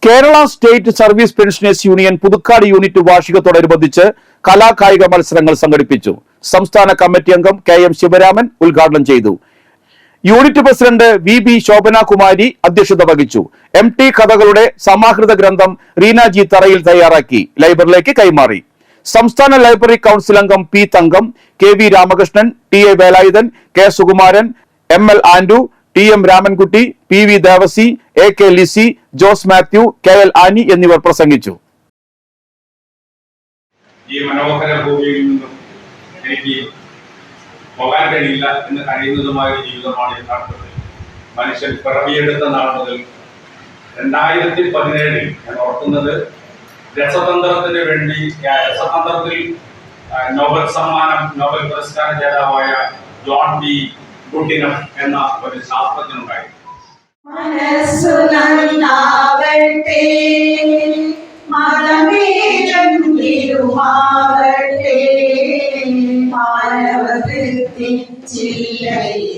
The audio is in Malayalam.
Kerala state service pensioners union Puthukkad unit വാർഷികത്തോടനുബന്ധിച്ച് കലാകായിക മത്സരങ്ങൾ സംഘടിപ്പിച്ചു. സംസ്ഥാന കമ്മിറ്റി അംഗം KM ശിവരാമൻ ഉദ്ഘാടനം ചെയ്തു. യൂണിറ്റ് പ്രസിഡന്റ് VB ശോഭനാകുമാരി അധ്യക്ഷത വഹിച്ചു. MT കഥകളുടെ സമാഹൃത ഗ്രന്ഥം റീനാജി തറയിൽ തയ്യാറാക്കി ലൈബ്രറിയിലേക്ക് കൈമാറി. സംസ്ഥാന ലൈബ്രറി കൗൺസിൽ അംഗം P Thankam, KV Ramakrishnan, TA Velayudhan, K Sukumaran, ML Andu, TM Ramankutty, PV Devassy, AK Lissy, Jose Mathew, KL Annie എന്നിവർ പ്രസംഗിച്ചു. ഈ മനോഹര ഭൂമിയിൽ നിന്നും എനിക്ക് പോകാൻ കഴിയില്ല എന്ന് കഴിയുന്നതുമായ ഒരു ജീവിതമാണ് യഥാർത്ഥത്തിൽ മനുഷ്യൻ പിറവിയെടുത്ത നാൾ മുതൽ 2017 ഞാൻ ഓർക്കുന്നത് രസതന്ത്രത്തിന് വേണ്ടി രസതന്ത്രത്തിൽ നോബൽ പുരസ്കാര ജേതാവായ ജോൺ B. ഗുഡിനം എന്ന ഒരു ശാസ്ത്രജ്ഞനുണ്ടായി. മനസ്സു നന്നാവട്ടെ, മതമേലം തിരുമാവട്ടെ, മാനവകൃത്യം ചില്ലയിൽ